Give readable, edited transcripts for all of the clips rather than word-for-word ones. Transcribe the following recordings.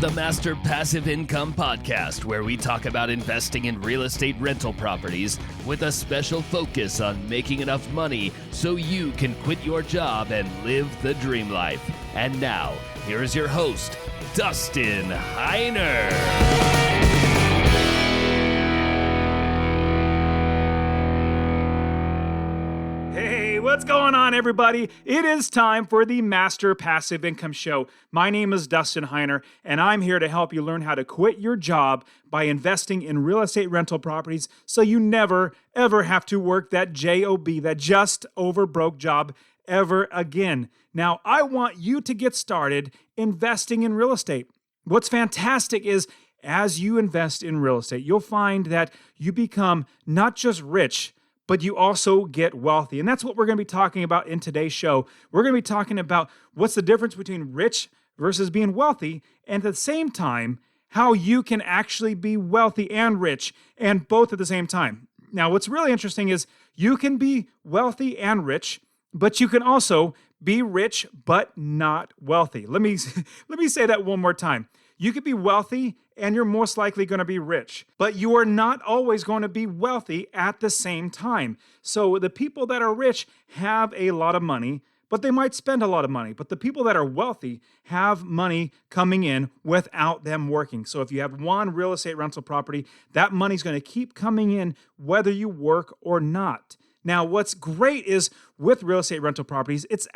the Master Passive Income Podcast, where we talk about investing in real estate rental properties with a special focus on making enough money so you can quit your job and live the dream life. And now, here is your host, Dustin Heiner. What's going on, everybody? It is time for the Master Passive Income Show. My name is Dustin Heiner, and I'm here to help you learn how to quit your job by investing in real estate rental properties so you never, ever have to work that JOB, that just over broke job, ever again. Now, I want you to get started investing in real estate. What's fantastic is as you invest in real estate, you'll find that you become not just rich, but you also get wealthy. And that's what we're going to be talking about in today's show. We're going to be talking about what's the difference between rich versus being wealthy, and at the same time, how you can actually be wealthy and rich, and both at the same time. Now, what's really interesting is you can be wealthy and rich, but you can also be rich but not wealthy. Let me say that one more time. You could be wealthy and you're most likely going to be rich, but you are not always going to be wealthy at the same time. So the people that are rich have a lot of money, but they might spend a lot of money. But the people that are wealthy have money coming in without them working. So if you have one real estate rental property, that money's going to keep coming in whether you work or not. Now, what's great is with real estate rental properties, it's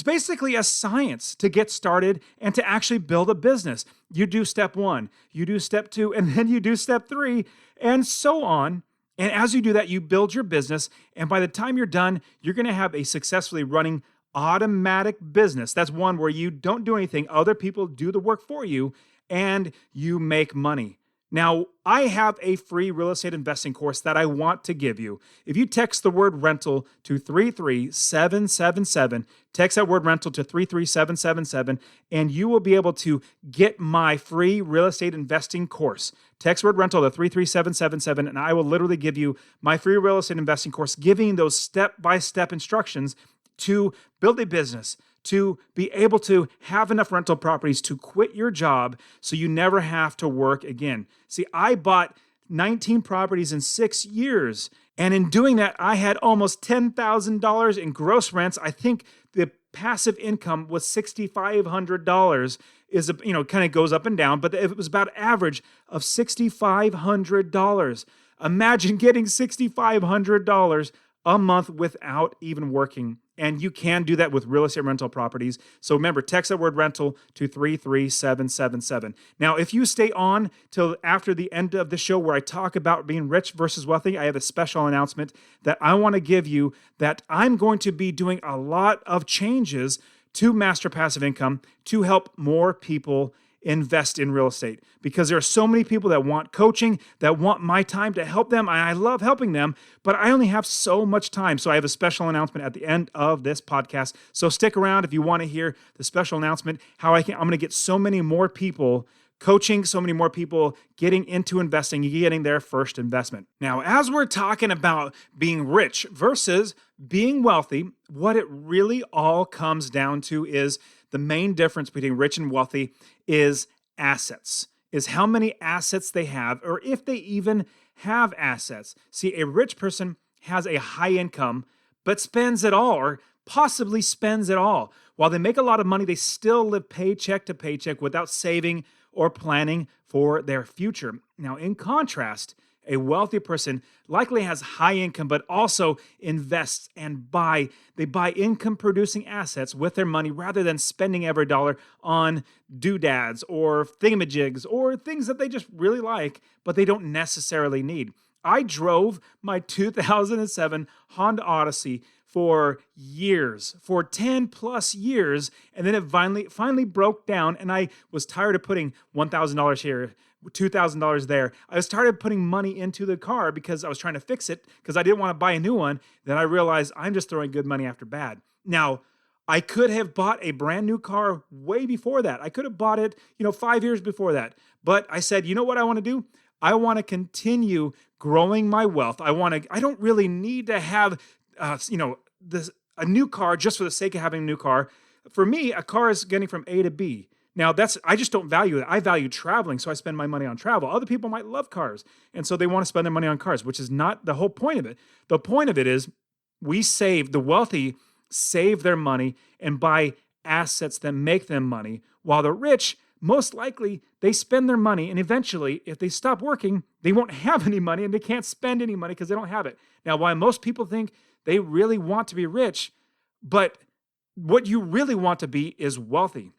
basically a science to get started and to actually build a business. You do step 1, you do step 2, and then you do step 3, and so on. And as you do that, you build your business. And by the time you're done, you're going to have a successfully running automatic business. That's one where you don't do anything. Other people do the work for you, and you make money. Now, I have a free real estate investing course that I want to give you. If you text the word rental to 33777, text that word rental to 33777, and you will be able to get my free real estate investing course. Text word rental to 33777, and I will literally give you my free real estate investing course, giving those step-by-step instructions to build a business, to be able to have enough rental properties to quit your job so you never have to work again. See, I bought 19 properties in 6 years, and in doing that, I had almost $10,000 in gross rents. I think the passive income was $6,500. Kind of goes up and down, but it was about average of $6,500. Imagine getting $6,500 a month without even working. And you can do that with real estate rental properties. So remember, text that word rental to 33777. Now, if you stay on till after the end of the show where I talk about being rich versus wealthy, I have a special announcement that I want to give you, that I'm going to be doing a lot of changes to Master Passive Income to help more people invest in real estate, because there are so many people that want coaching, that want my time to help them. And I love helping them, but I only have so much time. So I have a special announcement at the end of this podcast. So stick around if you want to hear the special announcement, how I'm going to get so many more people coaching, so many more people getting into investing, getting their first investment. Now, as we're talking about being rich versus being wealthy, what it really all comes down to is the main difference between rich and wealthy is assets, is how many assets they have, or if they even have assets. See, a rich person has a high income, but spends it all, or possibly spends it all. While they make a lot of money, they still live paycheck to paycheck without saving or planning for their future. Now, in contrast, a wealthy person likely has high income, but also invests and they buy income-producing assets with their money rather than spending every dollar on doodads or thingamajigs or things that they just really like, but they don't necessarily need. I drove my 2007 Honda Odyssey for years, for 10 plus years, and then it finally broke down, and I was tired of putting $1,000 here, $2,000 there. I started putting money into the car because I was trying to fix it because I didn't want to buy a new one. Then I realized I'm just throwing good money after bad. Now, I could have bought a brand new car way before that. I could have bought it, 5 years before that. But I said, you know what I want to do? I want to continue growing my wealth. I don't really need to have, a new car just for the sake of having a new car. For me, a car is getting from A to B. Now I just don't value it. I value traveling, so I spend my money on travel. Other people might love cars, and so they want to spend their money on cars, which is not the whole point of it. The point of it is the wealthy save their money and buy assets that make them money, while the rich, most likely, they spend their money, and eventually, if they stop working, they won't have any money and they can't spend any money because they don't have it. Now, why most people think they really want to be rich, but what you really want to be is wealthy.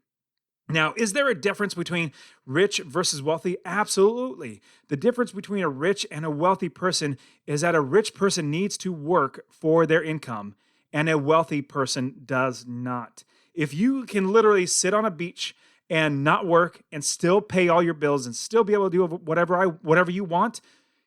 Now, is there a difference between rich versus wealthy? Absolutely. The difference between a rich and a wealthy person is that a rich person needs to work for their income, and a wealthy person does not. If you can literally sit on a beach and not work and still pay all your bills and still be able to do whatever you want,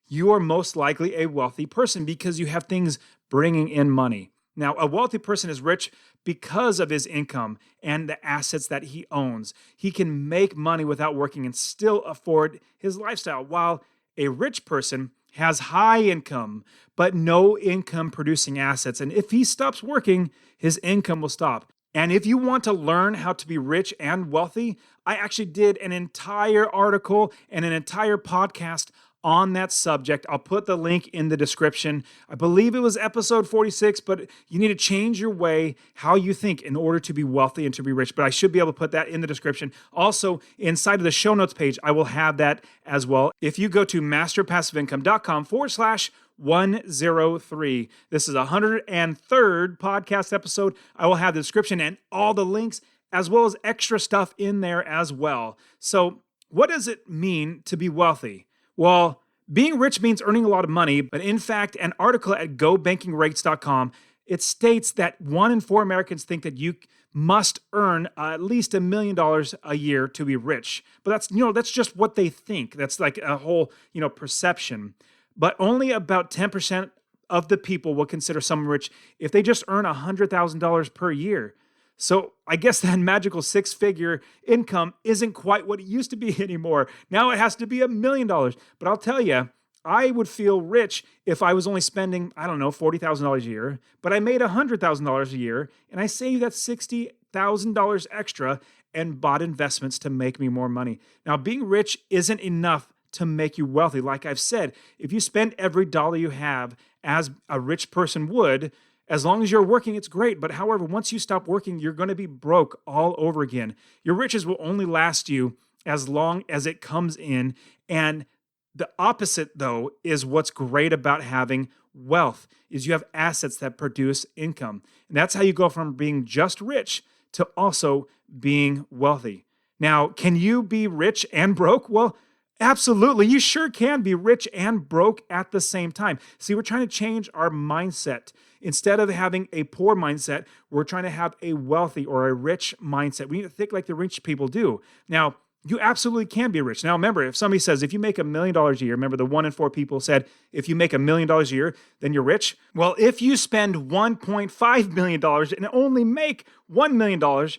you are most likely a wealthy person because you have things bringing in money. Now, a wealthy person is rich because of his income and the assets that he owns. He can make money without working and still afford his lifestyle, while a rich person has high income but no income producing assets. And if he stops working, his income will stop. And if you want to learn how to be rich and wealthy, I actually did an entire article and an entire podcast on that subject. I'll put the link in the description. I believe it was episode 46, but you need to change your way, how you think in order to be wealthy and to be rich. But I should be able to put that in the description. Also, inside of the show notes page, I will have that as well. If you go to masterpassiveincome.com/103, this is 103rd podcast episode. I will have the description and all the links, as well as extra stuff in there as well. So what does it mean to be wealthy? Well, being rich means earning a lot of money, but in fact, an article at GoBankingRates.com, it states that 1 in 4 Americans think that you must earn at least $1 million a year to be rich. But that's just what they think. That's like a whole, perception. But only about 10% of the people will consider someone rich if they just earn $100,000 per year. So I guess that magical 6-figure income isn't quite what it used to be anymore. Now it has to be $1 million. But I'll tell you, I would feel rich if I was only spending, $40,000 a year, but I made $100,000 a year, and I saved that $60,000 extra and bought investments to make me more money. Now, being rich isn't enough to make you wealthy. Like I've said, if you spend every dollar you have as a rich person would, as long as you're working, it's great. But however, once you stop working, you're going to be broke all over again. Your riches will only last you as long as it comes in. And the opposite, though, is what's great about having wealth, is you have assets that produce income. And that's how you go from being just rich to also being wealthy. Now, can you be rich and broke? Well, absolutely. You sure can be rich and broke at the same time. See, we're trying to change our mindset. Instead of having a poor mindset, we're trying to have a wealthy or a rich mindset. We need to think like the rich people do. Now, you absolutely can be rich. Now, remember, if somebody says, if you make $1 million a year, remember the 1 in 4 people said, if you make $1 million a year, then you're rich. Well, if you spend $1.5 million and only make $1 million,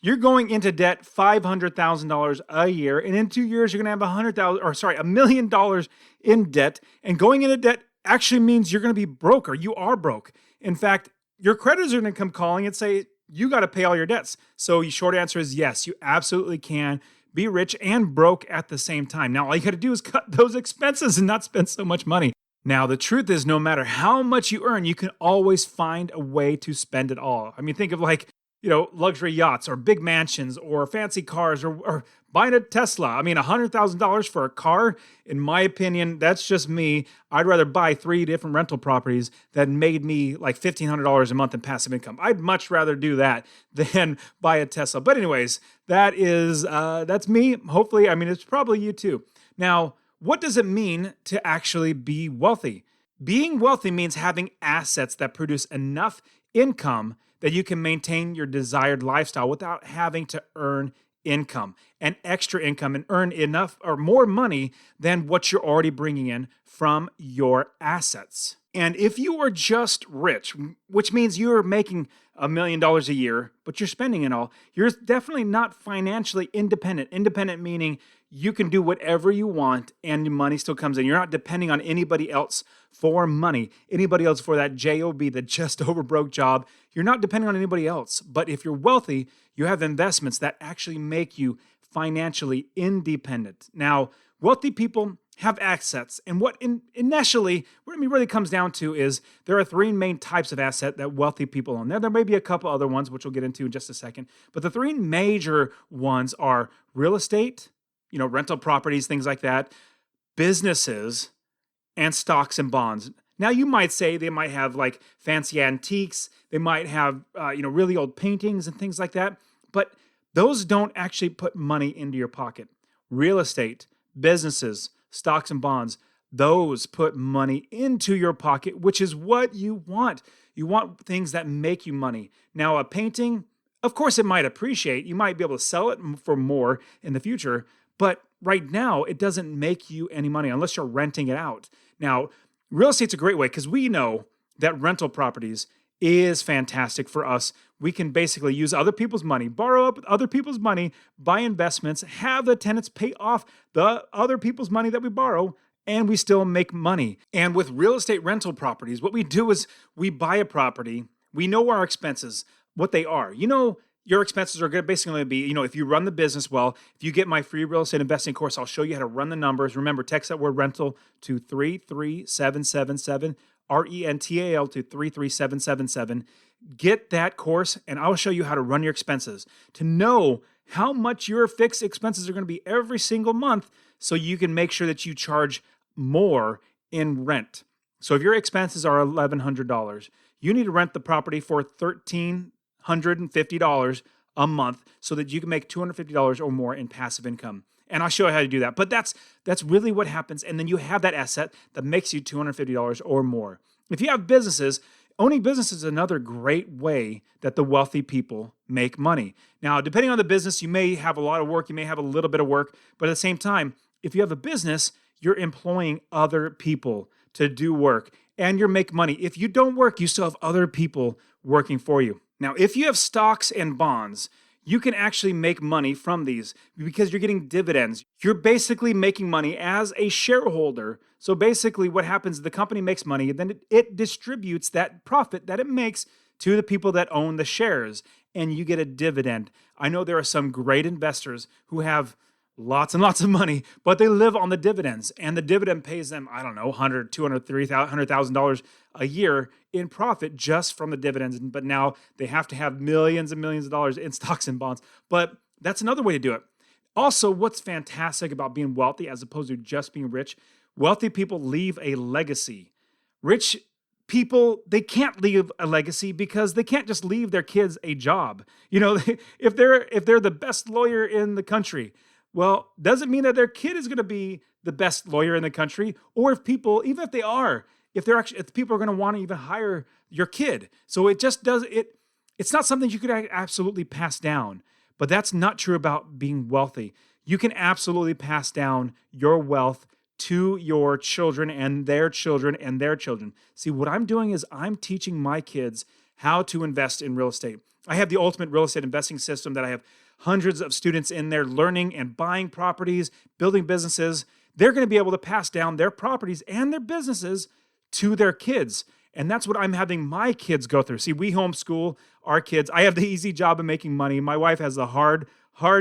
you're going into debt $500,000 a year. And in 2 years, you're going to have $1 million in debt. And going into debt actually means you're going to be broke, or you are broke. In fact, your creditors are going to come calling and say, you got to pay all your debts. So the short answer is yes, you absolutely can be rich and broke at the same time. Now, all you got to do is cut those expenses and not spend so much money. Now, the truth is, no matter how much you earn, you can always find a way to spend it all. I mean, think of luxury yachts or big mansions or fancy cars or buying a Tesla. I mean, $100,000 for a car, in my opinion, that's just me. I'd rather buy 3 different rental properties that made me like $1,500 a month in passive income. I'd much rather do that than buy a Tesla. But anyways, that's me. Hopefully, it's probably you too. Now, what does it mean to actually be wealthy? Being wealthy means having assets that produce enough income that you can maintain your desired lifestyle without having to earn income and extra income and earn enough or more money than what you're already bringing in from your assets. And if you are just rich, which means you're making $1 million a year, but you're spending it all, you're definitely not financially independent. Independent meaning you can do whatever you want and money still comes in. You're not depending on anybody else for money, anybody else for that job, the just over broke job. You're not depending on anybody else. But if you're wealthy, you have investments that actually make you financially independent. Now, wealthy people have assets. And what initially, what it really comes down to is there are three main types of asset that wealthy people own. Now, there may be a couple other ones, which we'll get into in just a second. But the three major ones are real estate, rental properties, things like that, businesses, and stocks and bonds. Now, you might say they might have like fancy antiques. They might have, really old paintings and things like that. But those don't actually put money into your pocket. Real estate, businesses, stocks and bonds, those put money into your pocket, which is what you want. You want things that make you money. Now, a painting, of course, it might appreciate. You might be able to sell it for more in the future, but right now, it doesn't make you any money unless you're renting it out. Now, real estate's a great way because we know that rental properties is fantastic for us. We can basically use other people's money, borrow up other people's money, buy investments, have the tenants pay off the other people's money that we borrow, and we still make money. And with real estate rental properties, what we do is we buy a property, we know our expenses, what they are. Your expenses are basically going to be, if you run the business well, if you get my free real estate investing course, I'll show you how to run the numbers. Remember, text that word rental to 33777, RENTAL to 33777. Get that course, and I'll show you how to run your expenses to know how much your fixed expenses are going to be every single month so you can make sure that you charge more in rent. So if your expenses are $1,100, you need to rent the property for $1,350 a month so that you can make $250 or more in passive income. And I'll show you how to do that. But that's really what happens. And then you have that asset that makes you $250 or more. If you have businesses, owning business is another great way that the wealthy people make money. Now, depending on the business, you may have a lot of work, you may have a little bit of work, but at the same time, if you have a business, you're employing other people to do work and you're making money. If you don't work, you still have other people working for you. Now, if you have stocks and bonds, you can actually make money from these because you're getting dividends. You're basically making money as a shareholder. So basically what happens is the company makes money and then it distributes that profit that it makes to the people that own the shares and you get a dividend. I know there are some great investors who have lots and lots of money, but they live on the dividends and the dividend pays them, $100,000, $200,000, $300,000 a year in profit just from the dividends. But now they have to have millions and millions of dollars in stocks and bonds. But that's another way to do it. Also, what's fantastic about being wealthy as opposed to just being rich, wealthy people leave a legacy. Rich people, they can't leave a legacy because they can't just leave their kids a job. If they're the best lawyer in the country, well, doesn't mean that their kid is going to be the best lawyer in the country, or if people are going to want to even hire your kid. So it's not something you could absolutely pass down, but that's not true about being wealthy. You can absolutely pass down your wealth to your children and their children and their children. See, what I'm doing is I'm teaching my kids how to invest in real estate. I have the ultimate real estate investing system that I have hundreds of students in there learning and buying properties, building businesses. They're going to be able to pass down their properties and their businesses to their kids. And that's what I'm having my kids go through. See, we homeschool our kids. I have the easy job of making money. My wife has the hard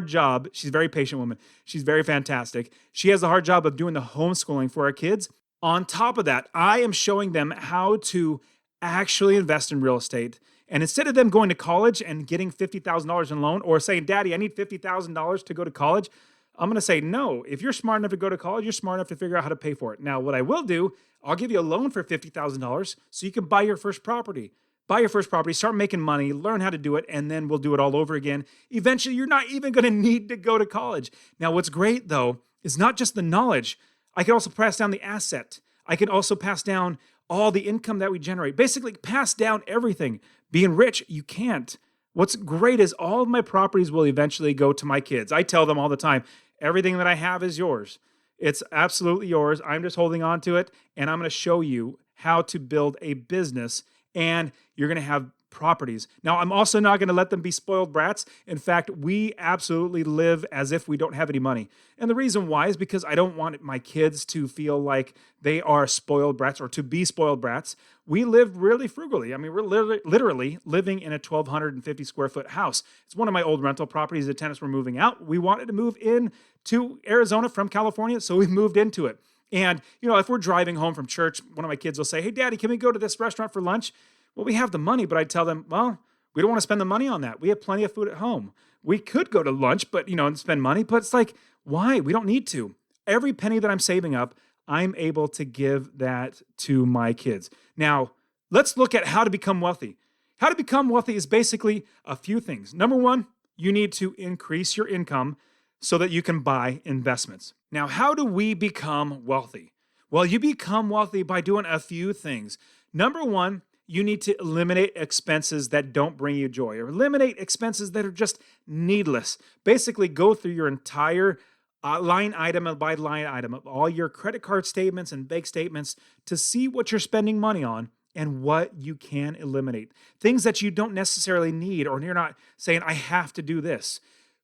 job. She's a very patient woman. She's very fantastic. She has the hard job of doing the homeschooling for our kids. On top of that, I am showing them how to actually invest in real estate. And instead of them going to college and getting $50,000 in loan or saying, Daddy, I need $50,000 to go to college, I'm going to say, no, if you're smart enough to go to college, you're smart enough to figure out how to pay for it. Now, what I will do, I'll give you a loan for $50,000 so you can buy your first property. Buy your first property, start making money, learn how to do it, and then we'll do it all over again. Eventually, you're not even going to need to go to college. Now, what's great, though, is not just the knowledge. I can also pass down the asset. I can also pass down all the income that we generate. Basically, pass down everything. Being rich, you can't. What's great is all of my properties will eventually go to my kids. I tell them all the time, everything that I have is yours. It's absolutely yours. I'm just holding on to it, and I'm going to show you how to build a business, and you're going to have properties. Now, I'm also not going to let them be spoiled brats. In fact, we absolutely live as if we don't have any money. And the reason why is because I don't want my kids to feel like they are spoiled brats or to be spoiled brats. We live really frugally. I mean, we're literally living in a 1,250 square foot house. It's one of my old rental properties. The tenants were moving out. We wanted to move in to Arizona from California, so we moved into it. And, if we're driving home from church, one of my kids will say, "Hey, Daddy, can we go to this restaurant for lunch?" Well, we have the money, but I tell them, well, we don't want to spend the money on that. We have plenty of food at home. We could go to lunch, but, and spend money, but it's like, why? We don't need to. Every penny that I'm saving up, I'm able to give that to my kids. Now, let's look at how to become wealthy. How to become wealthy is basically a few things. Number one, you need to increase your income so that you can buy investments. Now, how do we become wealthy? Well, you become wealthy by doing a few things. Number one, you need to eliminate expenses that don't bring you joy, or eliminate expenses that are just needless. Basically, go through your entire line item by line item of all your credit card statements and bank statements to see what you're spending money on and what you can eliminate. Things that you don't necessarily need, or you're not saying, I have to do this.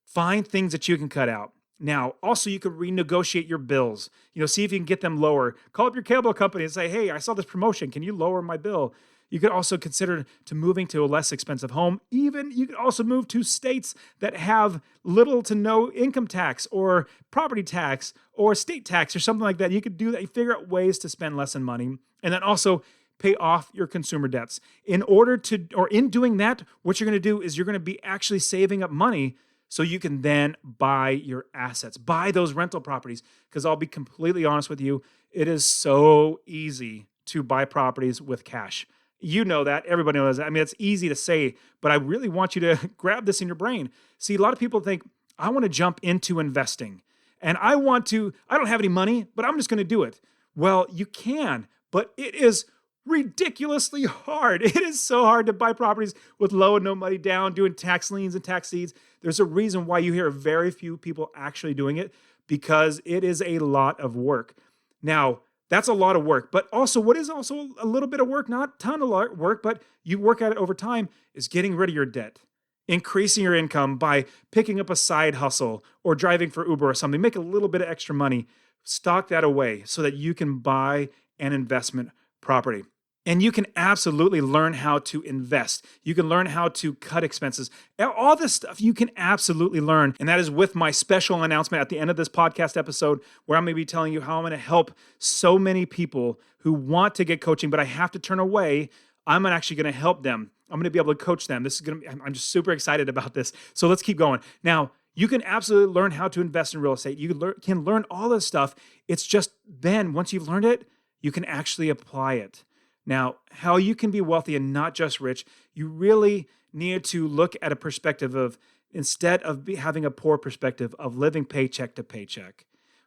Find things that you can cut out. Now, also, you can renegotiate your bills. See if you can get them lower. Call up your cable company and say, "Hey, I saw this promotion. Can you lower my bill?" You could also consider to moving to a less expensive home. Even you could also move to states that have little to no income tax or property tax or state tax or something like that. You could do that. You figure out ways to spend less in money. And then also pay off your consumer debts. In doing that, what you're going to do is you're going to be actually saving up money so you can then buy your assets, buy those rental properties. Because I'll be completely honest with you, it is so easy to buy properties with cash. You know that. Everybody knows that. I mean, it's easy to say, but I really want you to grab this in your brain. See, a lot of people think, I want to jump into investing. And I don't have any money, but I'm just going to do it. Well, you can, but it is ridiculously hard. It is so hard to buy properties with low and no money down, doing tax liens and tax deeds. There's a reason why you hear very few people actually doing it, because it is a lot of work. Now, that's a lot of work, but also what is also a little bit of work, not a ton of work, but you work at it over time, is getting rid of your debt. Increasing your income by picking up a side hustle or driving for Uber or something. Make a little bit of extra money. Stock that away so that you can buy an investment property. And you can absolutely learn how to invest. You can learn how to cut expenses. All this stuff you can absolutely learn. And that is with my special announcement at the end of this podcast episode, where I'm going to be telling you how I'm going to help so many people who want to get coaching, but I have to turn away. I'm actually going to help them. I'm going to be able to coach them. I'm just super excited about this. So let's keep going. Now, you can absolutely learn how to invest in real estate. You can learn all this stuff. It's just then, once you've learned it, you can actually apply it. Now, how you can be wealthy and not just rich, you really need to look at a perspective of, instead of having a poor perspective of living paycheck to paycheck,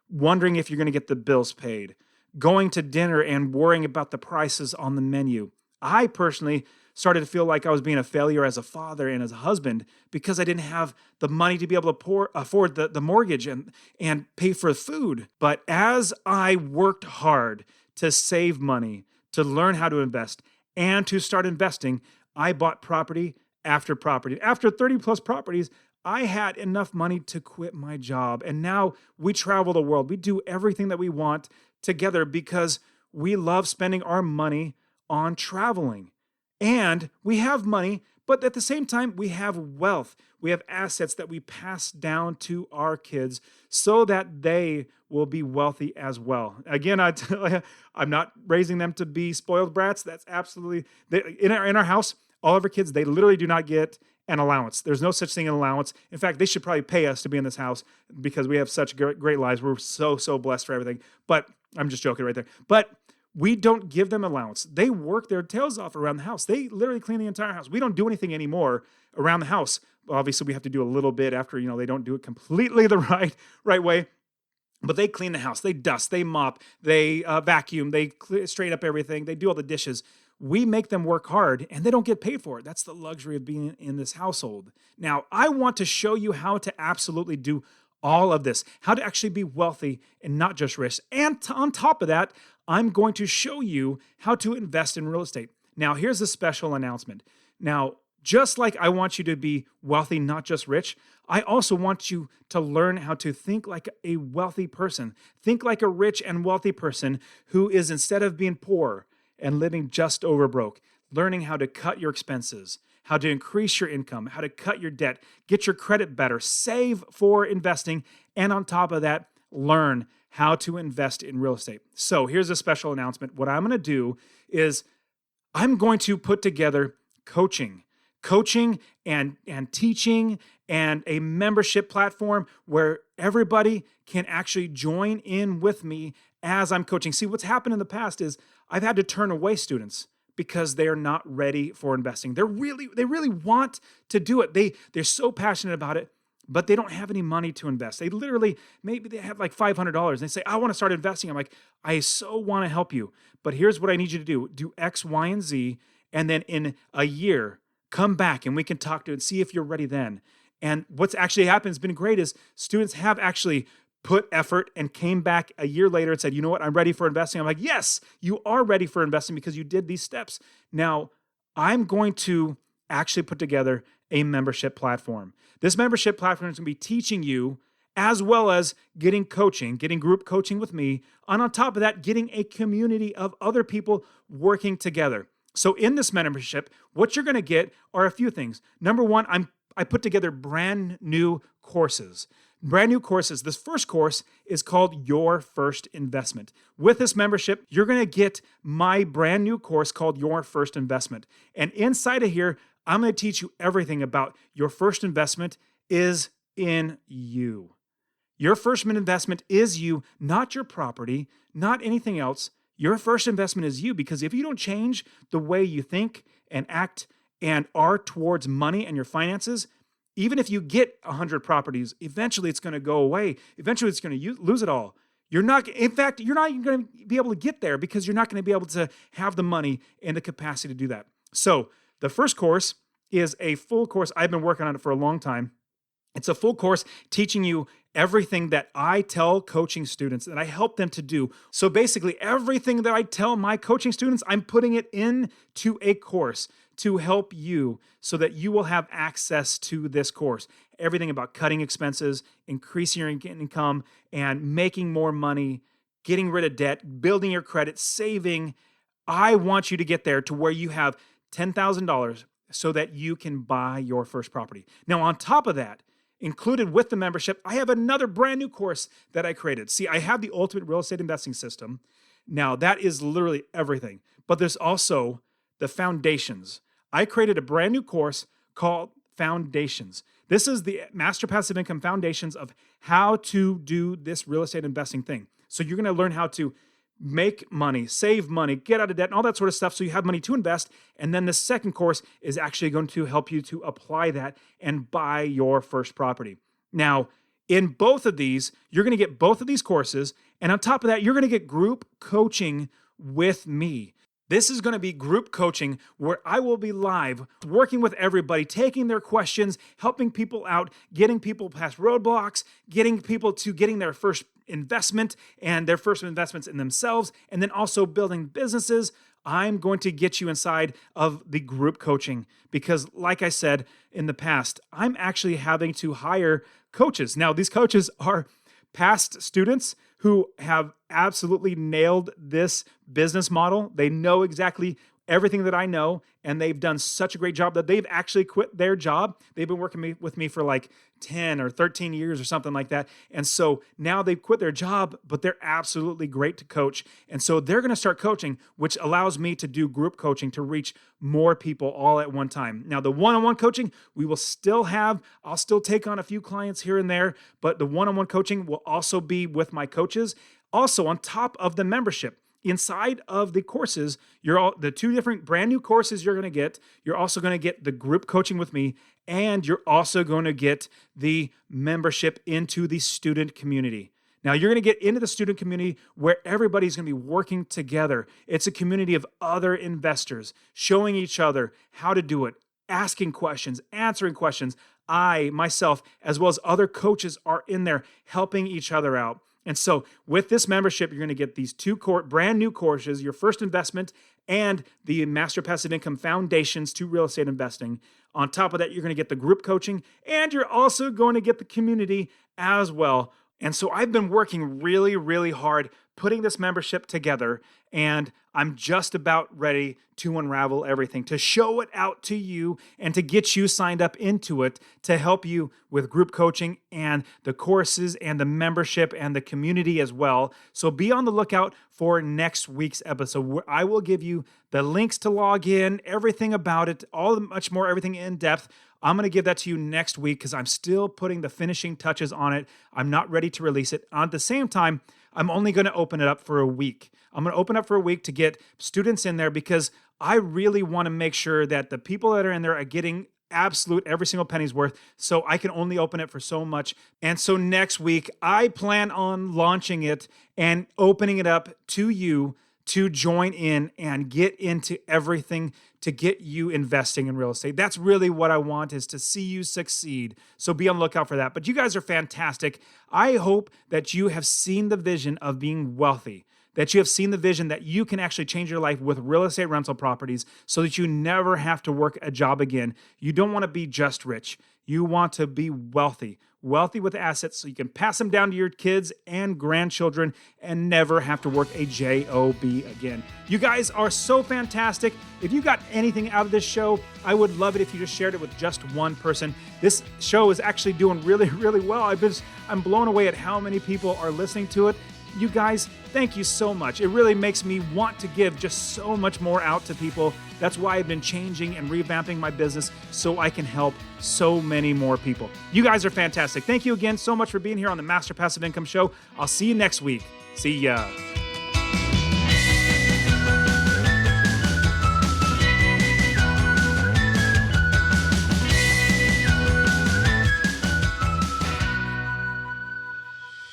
wondering if you're going to get the bills paid, going to dinner and worrying about the prices on the menu. I personally started to feel like I was being a failure as a father and as a husband because I didn't have the money to be able to afford the mortgage and pay for food. But as I worked hard to save money, to learn how to invest, and to start investing, I bought property after property. After 30 plus properties, I had enough money to quit my job. And now we travel the world. We do everything that we want together because we love spending our money on traveling. And we have money, but at the same time, we have wealth. We have assets that we pass down to our kids so that they will be wealthy as well. Again, I'm not raising them to be spoiled brats. That's absolutely, in our house, all of our kids, they literally do not get an allowance. There's no such thing as an allowance. In fact, they should probably pay us to be in this house because we have such great lives. We're so blessed for everything. But I'm just joking right there. But we don't give them allowance. They work their tails off around the house. They literally clean the entire house. We don't do anything anymore around the house. Obviously, we have to do a little bit after, they don't do it completely the right way. But they clean the house. They dust. They mop. They vacuum. They straighten up everything. They do all the dishes. We make them work hard, and they don't get paid for it. That's the luxury of being in this household. Now, I want to show you how to absolutely do all of this, how to actually be wealthy and not just rich. And on top of that, I'm going to show you how to invest in real estate. Now, here's a special announcement. Now, just like I want you to be wealthy, not just rich, I also want you to learn how to think like a wealthy person. Think like a rich and wealthy person who is, instead of being poor and living just over broke, learning how to cut your expenses, how to increase your income, how to cut your debt, get your credit better, save for investing, and on top of that, learn how to invest in real estate. So here's a special announcement. What I'm going to do is I'm going to put together coaching and teaching and a membership platform where everybody can actually join in with me as I'm coaching. See, what's happened in the past is I've had to turn away students because they are not ready for investing. They really want to do it. They're so passionate about it, but they don't have any money to invest. They literally, maybe they have like $500 and they say, I want to start investing. I'm like, I so want to help you, but here's what I need you to do. Do X, Y, and Z. And then in a year, come back and we can talk to it and see if you're ready then. And what's actually happened has been great is students have actually put effort and came back a year later and said, you know what, I'm ready for investing. I'm like, yes, you are ready for investing because you did these steps. Now, I'm going to actually put together a membership platform. This membership platform is going to be teaching you as well as getting coaching, getting group coaching with me. And on top of that, getting a community of other people working together. So in this membership, what you're going to get are a few things. Number one, I put together brand new courses. Brand new courses. This first course is called Your First Investment. With this membership, you're going to get my brand new course called Your First Investment. And inside of here, I'm going to teach you everything about your first investment is in you. Your first investment is you, not your property, not anything else. Your first investment is you, because if you don't change the way you think and act and are towards money and your finances, even if you get 100 properties, eventually it's going to go away. Eventually it's going to lose it all. You're not even going to be able to get there because you're not going to be able to have the money and the capacity to do that. So the first course is a full course. I've been working on it for a long time. It's a full course teaching you everything that I tell coaching students that I help them to do. So basically everything that I tell my coaching students, I'm putting it into a course to help you so that you will have access to this course. Everything about cutting expenses, increasing your income, and making more money, getting rid of debt, building your credit, saving. I want you to get there to where you have $10,000 so that you can buy your first property. Now, on top of that, included with the membership, I have another brand new course that I created. See, I have the Ultimate Real Estate Investing System. Now, that is literally everything. But there's also the foundations. I created a brand new course called Foundations. This is the Master Passive Income Foundations of how to do this real estate investing thing. So you're going to learn how to make money, save money, get out of debt, and all that sort of stuff so you have money to invest. And then the second course is actually going to help you to apply that and buy your first property. Now, in both of these, you're going to get both of these courses. And on top of that, you're going to get group coaching with me. This is going to be group coaching where I will be live, working with everybody, taking their questions, helping people out, getting people past roadblocks, getting people to getting their first investment and their first investments in themselves, and then also building businesses. I'm going to get you inside of the group coaching because, like I said in the past, I'm actually having to hire coaches. Now, these coaches are past students who have absolutely nailed this business model. They know exactly everything that I know, and they've done such a great job that they've actually quit their job. They've been working with me for like 10 or 13 years or something like that. And so now they've quit their job, but they're absolutely great to coach. And so they're going to start coaching, which allows me to do group coaching to reach more people all at one time. Now, the one-on-one coaching, we will still have, I'll still take on a few clients here and there, but the one-on-one coaching will also be with my coaches. Also, on top of the membership, inside of the courses, the two different brand new courses you're going to get. You're also going to get the group coaching with me, and you're also going to get the membership into the student community. Now, you're going to get into the student community where everybody's going to be working together. It's a community of other investors showing each other how to do it, asking questions, answering questions. I, myself, as well as other coaches are in there helping each other out. And so with this membership, you're going to get these two brand new courses, your first investment and the Master Passive Income Foundations to real estate investing. On top of that, you're going to get the group coaching, and you're also going to get the community as well. And so I've been working really, really hard putting this membership together, and I'm just about ready to unravel everything, to show it out to you and to get you signed up into it to help you with group coaching and the courses and the membership and the community as well. So be on the lookout for next week's episode where I will give you the links to log in, everything about it, much more, everything in depth. I'm going to give that to you next week because I'm still putting the finishing touches on it. I'm not ready to release it. At the same time, I'm only going to open it up for a week. I'm going to open up for a week to get students in there because I really want to make sure that the people that are in there are getting absolute every single penny's worth. So I can only open it for so much. And so next week, I plan on launching it and opening it up to you to join in and get into everything to get you investing in real estate. That's really what I want, is to see you succeed. So be on the lookout for that. But you guys are fantastic. I hope that you have seen the vision of being wealthy, that you have seen the vision that you can actually change your life with real estate rental properties so that you never have to work a job again. You don't want to be just rich. You want to be wealthy with assets so you can pass them down to your kids and grandchildren and never have to work a job again. You guys are so fantastic. If you got anything out of this show, I would love it if you just shared it with just one person. This show is actually doing really, really well. I'm blown away at how many people are listening to it. You guys, thank you so much. It really makes me want to give just so much more out to people. That's why I've been changing and revamping my business so I can help so many more people. You guys are fantastic. Thank you again so much for being here on the Master Passive Income Show. I'll see you next week. See ya.